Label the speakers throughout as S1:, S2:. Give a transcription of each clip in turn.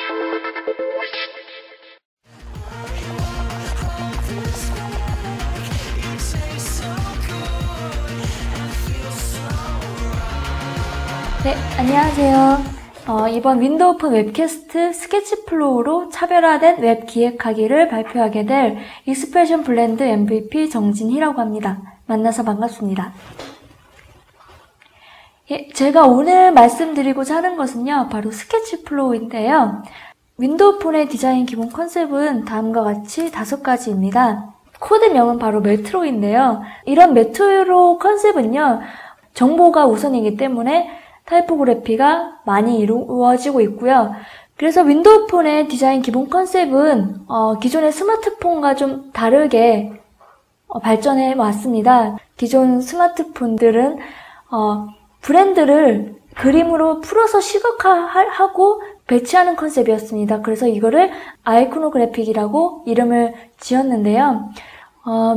S1: 네, 안녕하세요. 이번 윈도우 오픈 웹캐스트 스케치플로우로 차별화된 웹 기획하기를 발표하게 될 익스프레션 블렌드 MVP 정진희라고 합니다. 만나서 반갑습니다. 예, 제가 오늘 말씀드리고자 하는 것은요, 바로 스케치플로우인데요. 윈도우 폰의 디자인 기본 컨셉은 다음과 같이 5가지입니다. 코드명은 바로 메트로인데요. 이런 메트로 컨셉은요, 정보가 우선이기 때문에 타이포그래피가 많이 이루어지고 있고요. 그래서 윈도우 폰의 디자인 기본 컨셉은 기존의 스마트폰과 좀 다르게 발전해 왔습니다. 기존 스마트폰들은 브랜드를 그림으로 풀어서 시각화하고 배치하는 컨셉이었습니다. 그래서 이거를 아이코노그래픽이라고 이름을 지었는데요.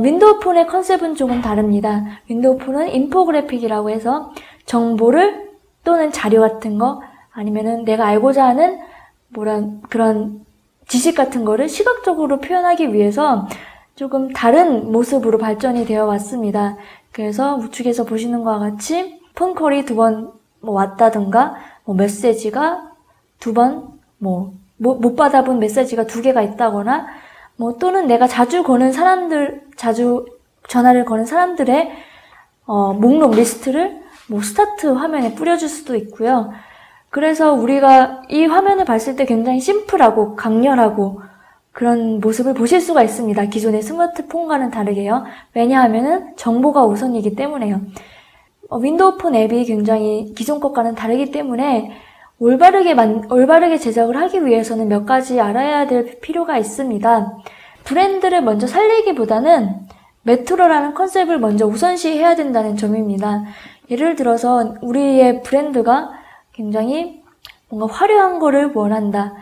S1: 윈도우 폰의 컨셉은 조금 다릅니다. 윈도우 폰은 인포그래픽이라고 해서 정보를 또는 자료 같은 거 아니면은 내가 알고자 하는 그런 지식 같은 거를 시각적으로 표현하기 위해서 조금 다른 모습으로 발전이 되어 왔습니다. 그래서 우측에서 보시는 것과 같이 폰콜이 2번 왔다든가 메시지가 2번 못 받아본 메시지가 2개가 있다거나 또는 내가 자주 전화를 거는 사람들의 목록 리스트를 스타트 화면에 뿌려줄 수도 있고요. 그래서 우리가 이 화면을 봤을 때 굉장히 심플하고 강렬하고 그런 모습을 보실 수가 있습니다. 기존의 스마트폰과는 다르게요. 왜냐하면은 정보가 우선이기 때문에요. 윈도우 폰 앱이 굉장히 기존 것과는 다르기 때문에 올바르게 제작을 하기 위해서는 몇 가지 알아야 될 필요가 있습니다. 브랜드를 먼저 살리기보다는 메트로라는 컨셉을 먼저 우선시해야 된다는 점입니다. 예를 들어서 우리의 브랜드가 굉장히 뭔가 화려한 거를 원한다.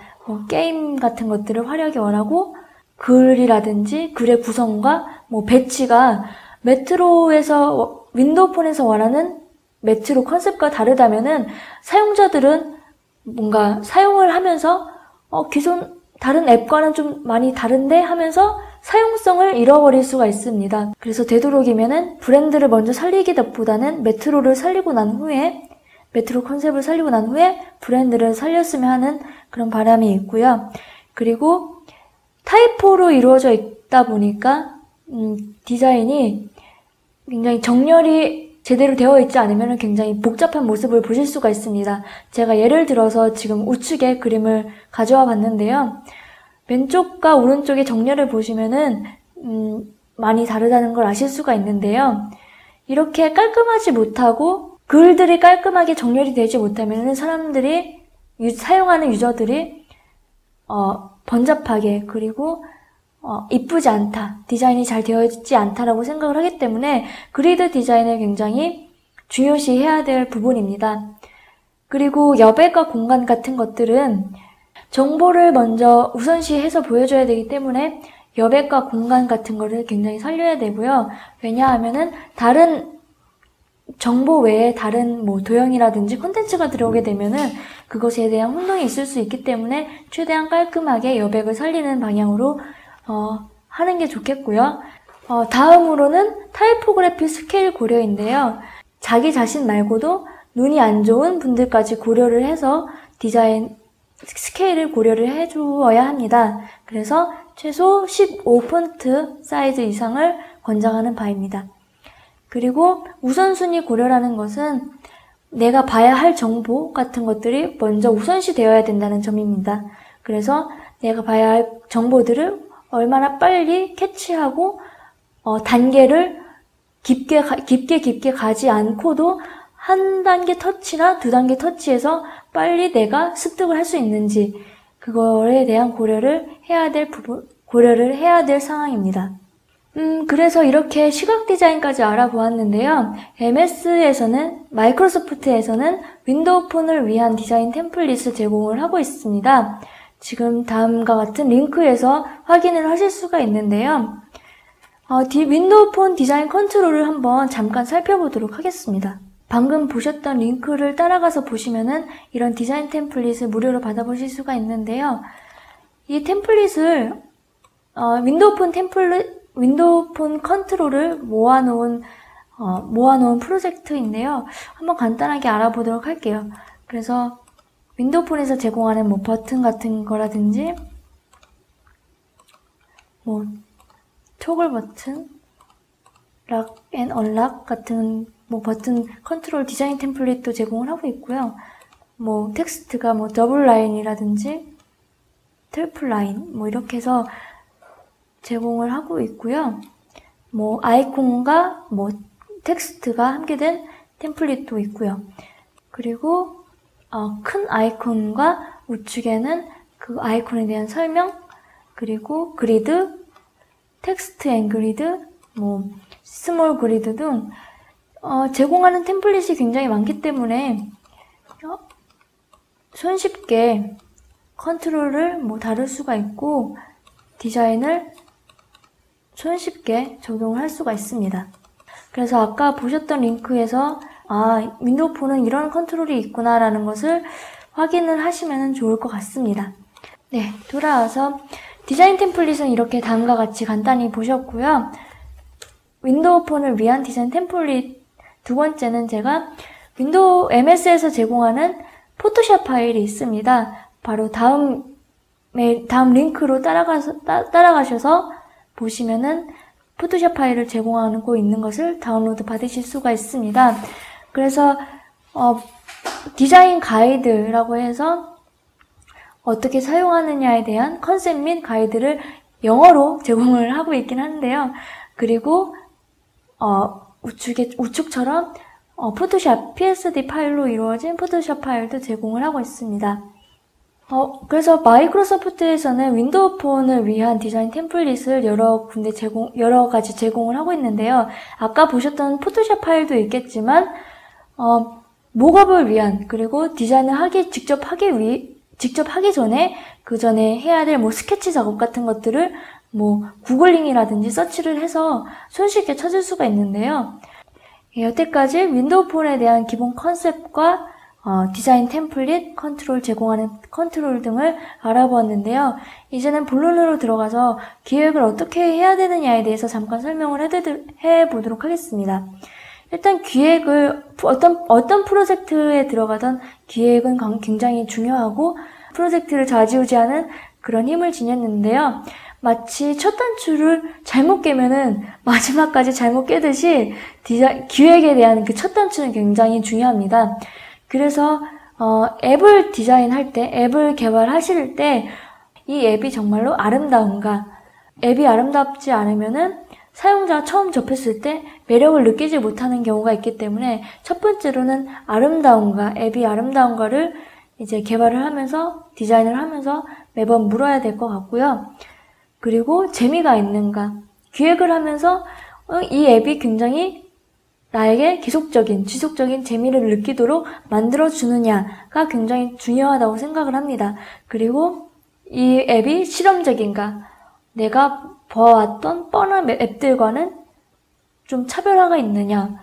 S1: 게임 같은 것들을 화려하게 원하고 글이라든지 글의 구성과 배치가 메트로에서 윈도우 폰에서 원하는 메트로 컨셉과 다르다면은 사용자들은 뭔가 사용을 하면서 기존 다른 앱과는 좀 많이 다른데 하면서 사용성을 잃어버릴 수가 있습니다. 그래서 되도록이면은 브랜드를 먼저 살리기보다는 메트로 컨셉을 살리고 난 후에 브랜드를 살렸으면 하는 그런 바람이 있고요. 그리고 타이포로 이루어져 있다 보니까 디자인이 굉장히 정렬이 제대로 되어 있지 않으면 굉장히 복잡한 모습을 보실 수가 있습니다. 제가 예를 들어서 지금 우측에 그림을 가져와 봤는데요. 왼쪽과 오른쪽의 정렬을 보시면은 많이 다르다는 걸 아실 수가 있는데요. 이렇게 깔끔하지 못하고 글들이 깔끔하게 정렬이 되지 못하면은 사용하는 유저들이 번잡하게 그리고 이쁘지 않다, 디자인이 잘 되어 있지 않다라고 생각을 하기 때문에 그리드 디자인을 굉장히 중요시해야 될 부분입니다. 그리고 여백과 공간 같은 것들은 정보를 먼저 우선시해서 보여줘야 되기 때문에 여백과 공간 같은 거를 굉장히 살려야 되고요. 왜냐하면은 다른 정보 외에 다른 도형이라든지 콘텐츠가 들어오게 되면은 그것에 대한 혼동이 있을 수 있기 때문에 최대한 깔끔하게 여백을 살리는 방향으로 하는 게 좋겠고요. 다음으로는 타이포그래피 스케일 고려인데요. 자기 자신 말고도 눈이 안 좋은 분들까지 고려를 해서 디자인 스케일을 고려를 해주어야 합니다. 그래서 최소 15폰트 사이즈 이상을 권장하는 바입니다. 그리고 우선순위 고려라는 것은 내가 봐야 할 정보 같은 것들이 먼저 우선시 되어야 된다는 점입니다. 그래서 내가 봐야 할 정보들을 얼마나 빨리 캐치하고 단계를 깊게 가지 않고도 한 단계 터치나 2단계 터치해서 빨리 내가 습득을 할 수 있는지 그거에 대한 고려를 해야 될 상황입니다. 그래서 이렇게 시각 디자인까지 알아보았는데요. 마이크로소프트에서는 윈도우 폰을 위한 디자인 템플릿을 제공을 하고 있습니다. 지금 다음과 같은 링크에서 확인을 하실 수가 있는데요. 윈도우 폰 디자인 컨트롤을 한번 잠깐 살펴보도록 하겠습니다. 방금 보셨던 링크를 따라가서 보시면은 이런 디자인 템플릿을 무료로 받아보실 수가 있는데요. 이 템플릿을 윈도우 폰 컨트롤을 모아놓은 프로젝트인데요. 한번 간단하게 알아보도록 할게요. 그래서 윈도우 폰에서 제공하는 뭐 버튼 같은 거라든지 뭐 토글 버튼, 락 앤 언락 같은 뭐 버튼 컨트롤 디자인 템플릿도 제공을 하고 있고요. 뭐 텍스트가 뭐 더블 라인이라든지 트리플 라인 뭐 이렇게 해서 제공을 하고 있고요. 뭐 아이콘과 뭐 텍스트가 함께 된 템플릿도 있고요. 그리고 큰 아이콘과 우측에는 그 아이콘에 대한 설명, 그리고 그리드, 텍스트 앤 그리드, 뭐 스몰 그리드 등 제공하는 템플릿이 굉장히 많기 때문에 손쉽게 컨트롤을 뭐 다룰 수가 있고 디자인을 손쉽게 적용을 할 수가 있습니다. 그래서 아까 보셨던 링크에서 윈도우 폰은 이런 컨트롤이 있구나 라는 것을 확인을 하시면 좋을 것 같습니다. 네, 돌아와서 디자인 템플릿은 이렇게 다음과 같이 간단히 보셨고요. 윈도우 폰을 위한 디자인 템플릿 두 번째는 제가 윈도우 MS에서 제공하는 포토샵 파일이 있습니다. 바로 다음 링크로 따라가셔서 보시면은 포토샵 파일을 제공하고 있는 것을 다운로드 받으실 수가 있습니다. 그래서 디자인 가이드라고 해서 어떻게 사용하느냐에 대한 컨셉 및 가이드를 영어로 제공을 하고 있긴 한데요. 그리고 우측처럼 포토샵, PSD 파일로 이루어진 포토샵 파일도 제공을 하고 있습니다. 그래서 마이크로소프트에서는 윈도우 폰을 위한 디자인 템플릿을 여러 가지 제공을 하고 있는데요. 아까 보셨던 포토샵 파일도 있겠지만, 목업을 위한, 그리고 디자인을 직접 하기 전에, 그 전에 해야 될 뭐 스케치 작업 같은 것들을 뭐 구글링이라든지 서치를 해서 손쉽게 찾을 수가 있는데요. 여태까지 윈도우 폰에 대한 기본 컨셉과 디자인 템플릿, 제공하는 컨트롤 등을 알아보았는데요. 이제는 본론으로 들어가서 기획을 어떻게 해야 되느냐에 대해서 잠깐 설명을 해보도록 하겠습니다. 일단 기획을, 어떤 프로젝트에 들어가던 기획은 굉장히 중요하고 프로젝트를 좌지우지하는 그런 힘을 지녔는데요. 마치 첫 단추를 잘못 깨면은 마지막까지 잘못 깨듯이 기획에 대한 그 첫 단추는 굉장히 중요합니다. 그래서 앱을 디자인할 때, 앱을 개발하실 때 이 앱이 정말로 아름다운가, 앱이 아름답지 않으면은 사용자가 처음 접했을 때 매력을 느끼지 못하는 경우가 있기 때문에 첫 번째로는 아름다운가, 앱이 아름다운가를 이제 개발을 하면서 디자인을 하면서 매번 물어야 될 것 같고요. 그리고 재미가 있는가, 기획을 하면서 이 앱이 굉장히 나에게 지속적인 재미를 느끼도록 만들어주느냐가 굉장히 중요하다고 생각을 합니다. 그리고 이 앱이 실험적인가, 내가 보아왔던 뻔한 앱들과는 좀 차별화가 있느냐,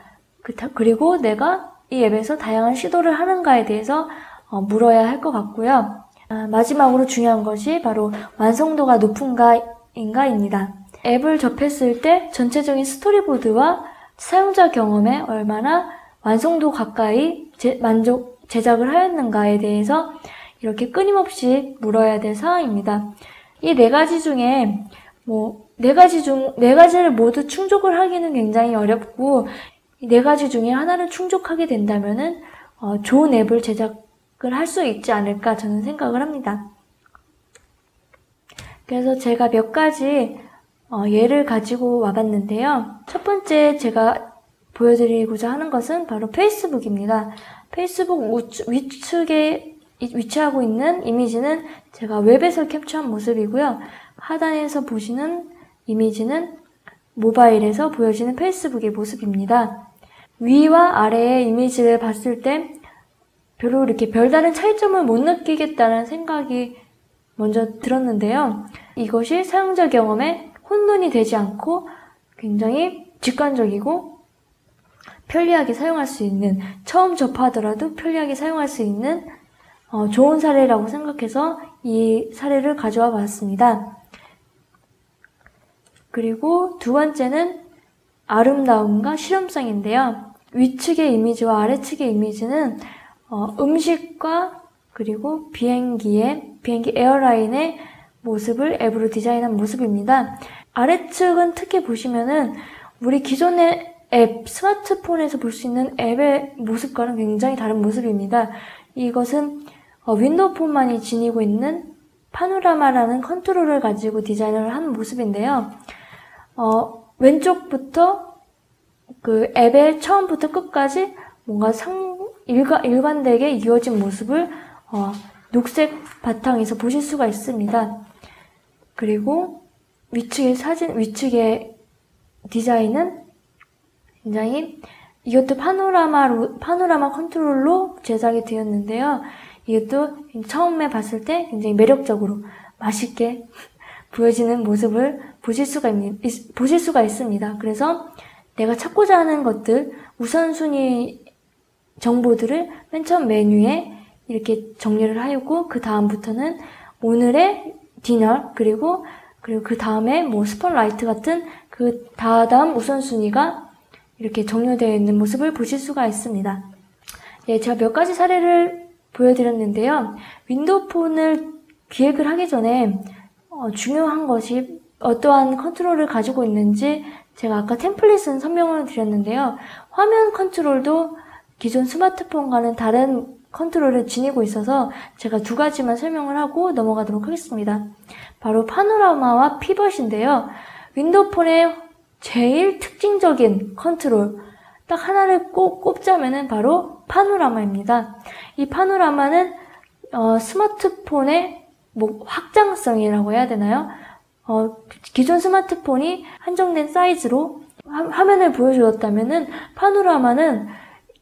S1: 그리고 내가 이 앱에서 다양한 시도를 하는가에 대해서 물어야 할 것 같고요. 마지막으로 중요한 것이 바로 완성도가 높은가인가입니다. 앱을 접했을 때 전체적인 스토리보드와 사용자 경험에 얼마나 완성도 가까이 제작을 하였는가에 대해서 이렇게 끊임없이 물어야 될 사항입니다. 이 네 가지 중에 네 가지를 모두 충족을 하기는 굉장히 어렵고, 이 네 가지 중에 하나를 충족하게 된다면은 좋은 앱을 제작을 할 수 있지 않을까 저는 생각을 합니다. 그래서 제가 몇 가지 예를 가지고 와봤는데요. 첫 번째 제가 보여드리고자 하는 것은 바로 페이스북입니다. 페이스북 우측에 위치하고 있는 이미지는 제가 웹에서 캡처한 모습이고요. 하단에서 보시는 이미지는 모바일에서 보여지는 페이스북의 모습입니다. 위와 아래의 이미지를 봤을 때 별로 이렇게 별다른 차이점을 못 느끼겠다는 생각이 먼저 들었는데요. 이것이 사용자 경험에 혼돈이 되지 않고 굉장히 직관적이고 편리하게 사용할 수 있는, 처음 접하더라도 편리하게 사용할 수 있는 좋은 사례라고 생각해서 이 사례를 가져와 봤습니다. 그리고 두 번째는 아름다움과 실용성인데요. 위측의 이미지와 아래측의 이미지는 음식과 그리고 비행기 에어라인의 모습을 앱으로 디자인한 모습입니다. 아래측은 특히 보시면은 우리 기존의 앱, 스마트폰에서 볼 수 있는 앱의 모습과는 굉장히 다른 모습입니다. 이것은 윈도우 폰만이 지니고 있는 파노라마라는 컨트롤을 가지고 디자인을 한 모습인데요. 왼쪽부터 그 앱의 처음부터 끝까지 뭔가 일관되게 이어진 모습을 녹색 바탕에서 보실 수가 있습니다. 그리고 위측의 디자인은 굉장히 이것도 파노라마 컨트롤로 제작이 되었는데요. 이것도 처음에 봤을 때 굉장히 매력적으로 맛있게 보여지는 모습을 보실 수가 있습니다. 그래서 내가 찾고자 하는 것들, 우선순위 정보들을 맨 처음 메뉴에 이렇게 정리를 하였고, 그 다음부터는 오늘의 디너, 그리고 그 다음에 뭐 스팟라이트 같은 그 다음 우선순위가 이렇게 정렬되어 있는 모습을 보실 수가 있습니다. 네, 제가 몇 가지 사례를 보여드렸는데요. 윈도우 폰을 기획을 하기 전에 중요한 것이 어떠한 컨트롤을 가지고 있는지 제가 아까 템플릿은 설명을 드렸는데요. 화면 컨트롤도 기존 스마트폰과는 다른 컨트롤을 지니고 있어서 제가 두 가지만 설명을 하고 넘어가도록 하겠습니다. 바로 파노라마와 피벗인데요. 윈도우 폰의 제일 특징적인 컨트롤, 딱 하나를 꼭 꼽자면은 바로 파노라마입니다. 이 파노라마는 스마트폰의 확장성이라고 해야 되나요? 기존 스마트폰이 한정된 사이즈로 화면을 보여주었다면은 파노라마는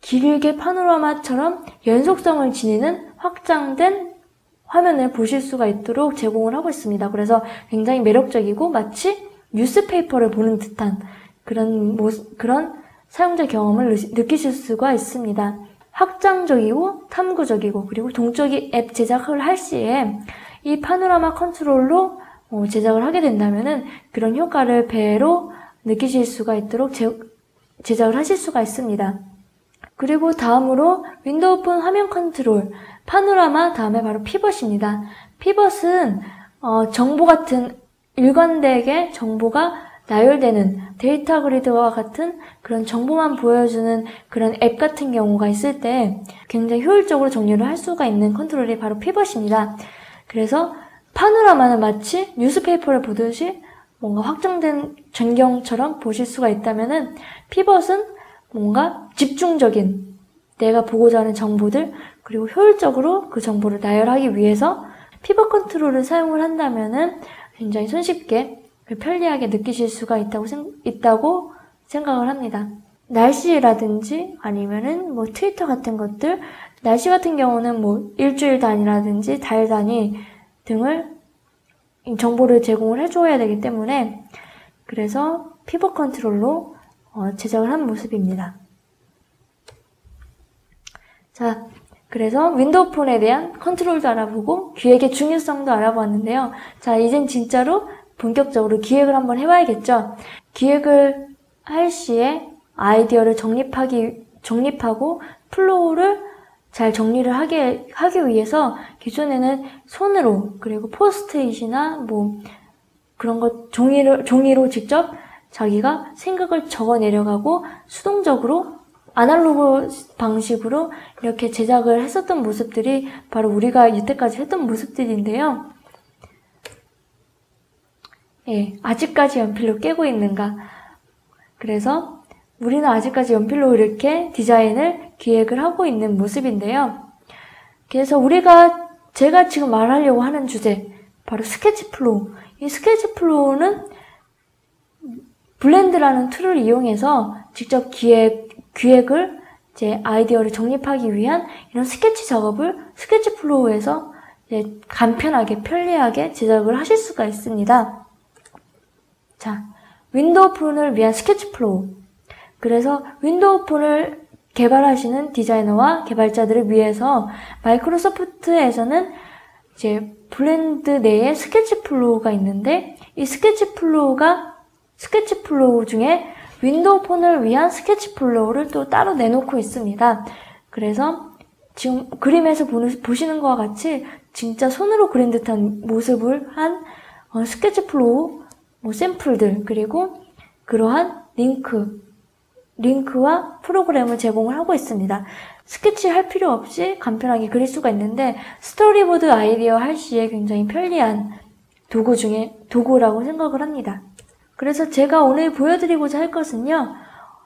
S1: 길게 파노라마처럼 연속성을 지니는 확장된 화면을 보실 수가 있도록 제공을 하고 있습니다. 그래서 굉장히 매력적이고 마치 뉴스페이퍼를 보는 듯한 그런 사용자 경험을 느끼실 수가 있습니다. 확장적이고 탐구적이고 그리고 동적인 앱 제작을 할 시에 이 파노라마 컨트롤로 제작을 하게 된다면은 그런 효과를 배로 느끼실 수가 있도록 제작을 하실 수가 있습니다. 그리고 다음으로 윈도우 폰 화면 컨트롤, 파노라마 다음에 바로 피벗입니다. 피벗은 정보 같은 일관되게 정보가 나열되는 데이터 그리드와 같은 그런 정보만 보여주는 그런 앱 같은 경우가 있을 때 굉장히 효율적으로 정리를 할 수가 있는 컨트롤이 바로 피벗입니다. 그래서 파노라마는 마치 뉴스페이퍼를 보듯이 뭔가 확장된 전경처럼 보실 수가 있다면은 피벗은 뭔가 집중적인 내가 보고자 하는 정보들 그리고 효율적으로 그 정보를 나열하기 위해서 피벗 컨트롤을 사용을 한다면은 굉장히 손쉽게 편리하게 느끼실 수가 있다고 생각을 합니다. 날씨라든지 아니면은 트위터 같은 것들, 날씨 같은 경우는 일주일 단위라든지 달 단위 등을 정보를 제공을 해줘야 되기 때문에 그래서 피벗 컨트롤로 제작을 한 모습입니다. 자, 그래서 윈도우 폰에 대한 컨트롤도 알아보고 기획의 중요성도 알아보았는데요. 자, 이젠 진짜로 본격적으로 기획을 한번 해봐야겠죠. 기획을 할 시에 아이디어를 정립하고 플로우를 잘 정리를 하기 위해서 기존에는 손으로 그리고 포스트잇이나 그런 것 종이로 직접 자기가 생각을 적어 내려가고 수동적으로 아날로그 방식으로 이렇게 제작을 했었던 모습들이 바로 우리가 이때까지 했던 모습들인데요. 예, 아직까지 연필로 깨고 있는가? 그래서 우리는 아직까지 연필로 이렇게 디자인을 기획을 하고 있는 모습인데요. 그래서 제가 지금 말하려고 하는 주제, 바로 스케치 플로우. 이 스케치 플로우는 블렌드라는 툴을 이용해서 직접 기획을 제 아이디어를 정립하기 위한 이런 스케치 작업을 스케치 플로우에서 간편하게 편리하게 제작을 하실 수가 있습니다. 자, 윈도우 폰을 위한 스케치 플로우. 그래서 윈도우 폰을 개발하시는 디자이너와 개발자들을 위해서 마이크로소프트에서는 이제 블렌드 내에 스케치 플로우가 있는데, 이 스케치 플로우 중에 윈도우 폰을 위한 스케치 플로우를 또 따로 내놓고 있습니다. 그래서 지금 그림에서 보시는 것과 같이 진짜 손으로 그린 듯한 모습을 한 스케치 플로우 샘플들, 그리고 그러한 링크와 프로그램을 제공을 하고 있습니다. 스케치 할 필요 없이 간편하게 그릴 수가 있는데, 스토리보드 아이디어 할 시에 굉장히 편리한 도구라고 생각을 합니다. 그래서 제가 오늘 보여드리고자 할 것은요,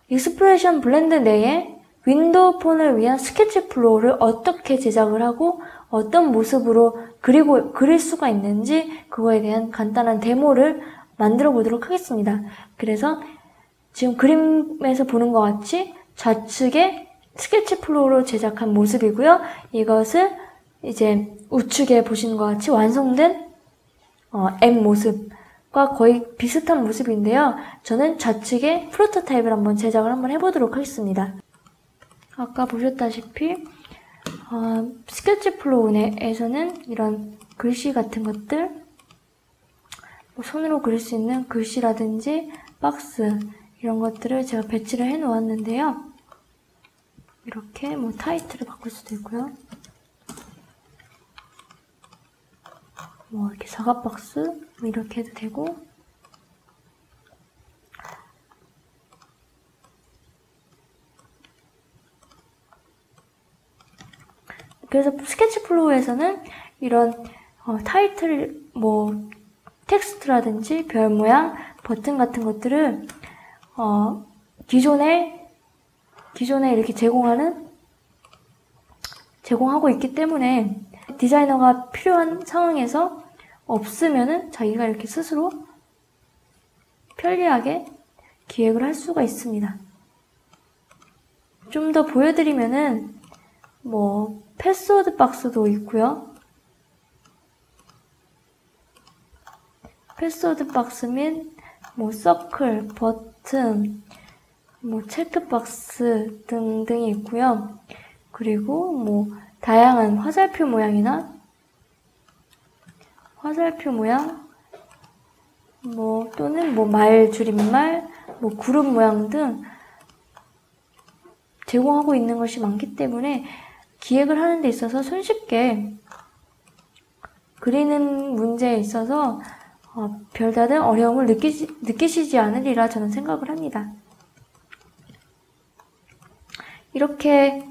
S1: 익스프레션 블렌드 내에 윈도우 폰을 위한 스케치 플로우를 어떻게 제작을 하고 어떤 모습으로 그릴 수가 있는지, 그거에 대한 간단한 데모를 만들어 보도록 하겠습니다. 그래서 지금 그림에서 보는 것 같이 좌측에 스케치 플로우로 제작한 모습이고요. 이것을 이제 우측에 보시는 것 같이 완성된 M 모습과 거의 비슷한 모습인데요. 저는 좌측에 프로토타입을 한번 제작을 한번 해보도록 하겠습니다. 아까 보셨다시피 스케치 플로우 내에서는 이런 글씨 같은 것들, 손으로 그릴 수 있는 글씨라든지 박스, 이런 것들을 제가 배치를 해 놓았는데요. 이렇게 타이틀을 바꿀 수도 있고요. 이렇게 사각 박스 이렇게 해도 되고, 그래서 스케치 플로우에서는 이런 타이틀, 텍스트라든지 별 모양, 버튼 같은 것들을 기존에 이렇게 제공하고 있기 때문에 디자이너가 필요한 상황에서 없으면은 자기가 이렇게 스스로 편리하게 기획을 할 수가 있습니다. 좀 더 보여드리면은 패스워드 박스도 있고요. 패스워드 박스 및 서클, 버튼, 체크박스 등등이 있고요. 그리고 다양한 화살표 모양이나 또는 말 줄임말, 그룹 모양 등 제공하고 있는 것이 많기 때문에 기획을 하는 데 있어서 손쉽게 그리는 문제에 있어서 별다른 어려움을 느끼시지 않으리라 저는 생각을 합니다. 이렇게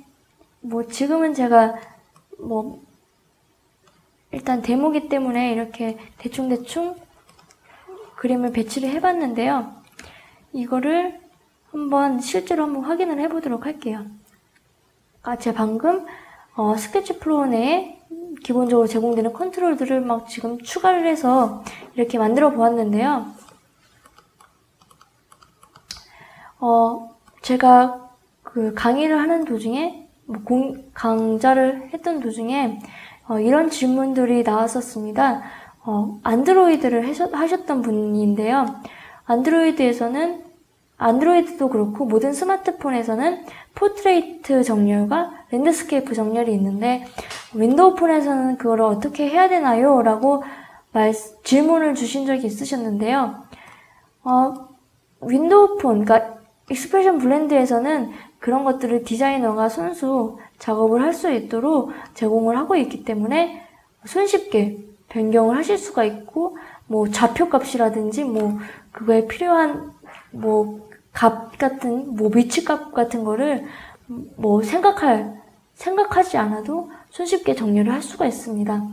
S1: 지금은 제가 일단 데모기 때문에 이렇게 대충 그림을 배치를 해봤는데요. 이거를 실제로 한번 확인을 해보도록 할게요. 제가 방금 스케치 플로우 내에 기본적으로 제공되는 컨트롤들을 지금 추가를 해서 이렇게 만들어 보았는데요. 제가 강의를 하는 도중에, 강좌를 했던 도중에 이런 질문들이 나왔었습니다. 안드로이드를 하셨던 분인데요. 안드로이드도 그렇고 모든 스마트폰에서는 포트레이트 정렬과 랜드스케이프 정렬이 있는데, 윈도우 폰에서는 그걸 어떻게 해야 되나요? 라고 질문을 주신 적이 있으셨는데요. 윈도우 폰, 그러니까 익스프레션 블렌드에서는 그런 것들을 디자이너가 손수 작업을 할 수 있도록 제공을 하고 있기 때문에 손쉽게 변경을 하실 수가 있고, 좌표값이라든지 그거에 필요한 값 같은 위치값 같은 거를 생각하지 않아도 손쉽게 정렬을 할 수가 있습니다.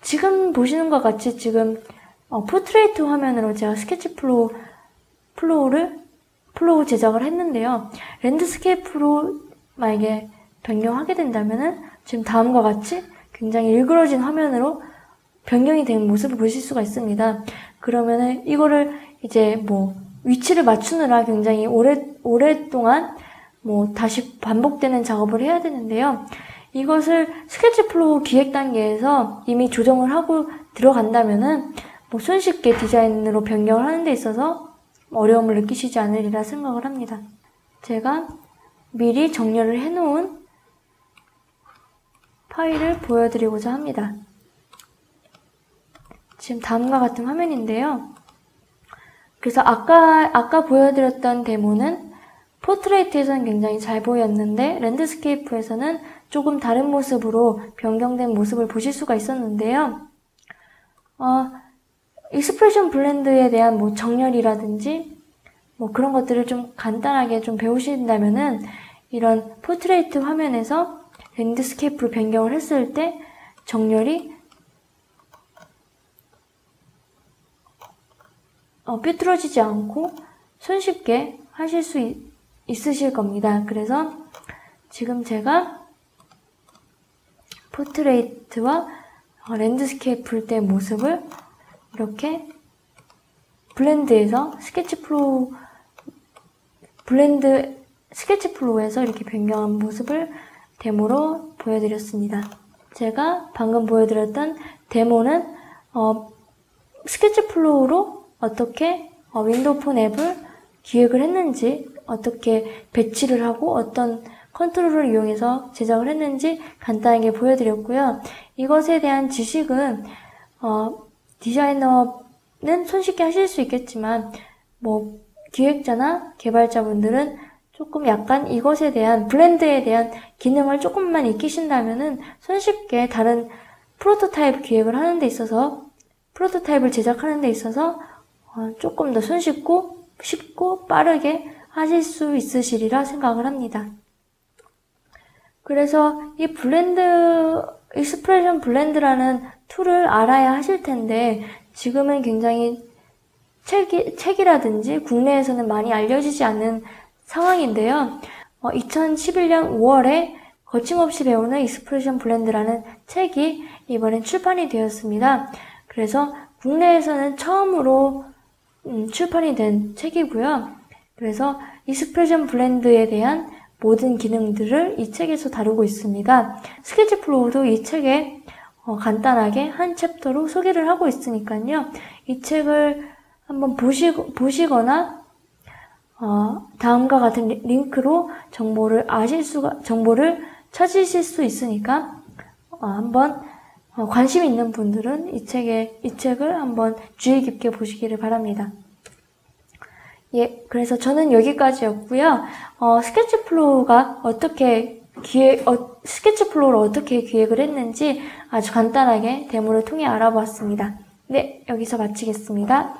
S1: 지금 보시는 것 같이 지금 포트레이트 화면으로 제가 스케치 플로우 제작을 했는데요. 랜드스케이프로 만약에 변경하게 된다면은 지금 다음과 같이 굉장히 일그러진 화면으로 변경이 된 모습을 보실 수가 있습니다. 그러면은 이거를 이제 위치를 맞추느라 굉장히 오랫동안 다시 반복되는 작업을 해야 되는데요. 이것을 스케치 플로우 기획 단계에서 이미 조정을 하고 들어간다면은 손쉽게 디자인으로 변경을 하는 데 있어서 어려움을 느끼시지 않으리라 생각을 합니다. 제가 미리 정렬을 해놓은 파일을 보여드리고자 합니다. 지금 다음과 같은 화면인데요. 그래서 아까 보여드렸던 데모는 포트레이트에서는 굉장히 잘 보였는데 랜드스케이프에서는 조금 다른 모습으로 변경된 모습을 보실 수가 있었는데요. 익스프레션 블렌드에 대한 뭐 정렬이라든지 뭐 그런 것들을 좀 간단하게 좀 배우신다면은 이런 포트레이트 화면에서 랜드스케이프로 변경을 했을 때 정렬이 삐뚤어지지 않고 손쉽게 하실 수 있으실 겁니다. 그래서 지금 제가 포트레이트와 랜드스케이프 때 모습을 이렇게 블렌드에서 스케치플로우에서 이렇게 변경한 모습을 데모로 보여드렸습니다. 제가 방금 보여드렸던 데모는 스케치플로우로 어떻게 윈도우 폰 앱을 기획을 했는지, 어떻게 배치를 하고 어떤 컨트롤을 이용해서 제작을 했는지 간단하게 보여드렸고요. 이것에 대한 지식은 디자이너는 손쉽게 하실 수 있겠지만 뭐 기획자나 개발자분들은 조금 약간 이것에 대한 블렌드에 대한 기능을 조금만 익히신다면은 손쉽게 다른 프로토타입 기획을 하는 데 있어서 프로토타입을 제작하는 데 있어서 조금 더 쉽고 빠르게 하실 수 있으시리라 생각을 합니다. 그래서 이 익스프레션 블렌드라는 툴을 알아야 하실 텐데 지금은 굉장히 책이라든지 국내에서는 많이 알려지지 않는 상황인데요. 2011년 5월에 거침없이 배우는 익스프레션 블렌드라는 책이 이번엔 출판이 되었습니다. 그래서 국내에서는 처음으로 출판이 된 책이고요. 그래서 익스프레션 블렌드에 대한 모든 기능들을 이 책에서 다루고 있습니다. 스케치플로우도 이 책에 간단하게 한 챕터로 소개를 하고 있으니까요. 이 책을 한번 보시거나 다음과 같은 링크로 정보를 찾으실 수 있으니까 한번 관심 있는 분들은 이 책을 한번 주의 깊게 보시기를 바랍니다. 예, 그래서 저는 여기까지였고요. 스케치플로우를 어떻게 기획을 했는지 아주 간단하게 데모를 통해 알아보았습니다. 네, 여기서 마치겠습니다.